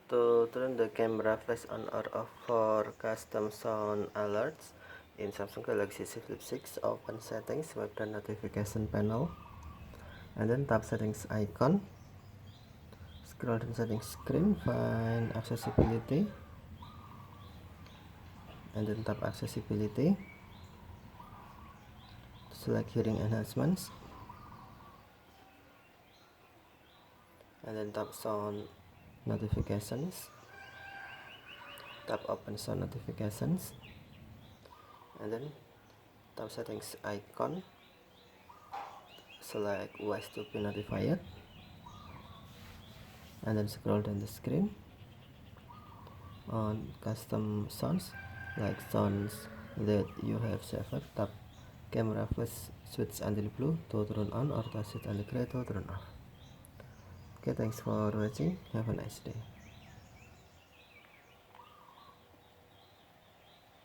To turn the camera flash on or off for custom sound alerts in Samsung Galaxy Z Flip 6, open settings, swipe the notification panel, and then tap settings icon. Scroll down settings screen, find accessibility, and then tap accessibility. Select hearing enhancements, and then tap sound notifications. Tap open sound notifications, and then tap settings icon. Select ways to be notified, and then scroll down the screen. On custom sounds, like sounds that you have saved, tap camera flash switch until blue to turn on or touch it until gray to turn off. Okay, thanks for watching. Have a nice day.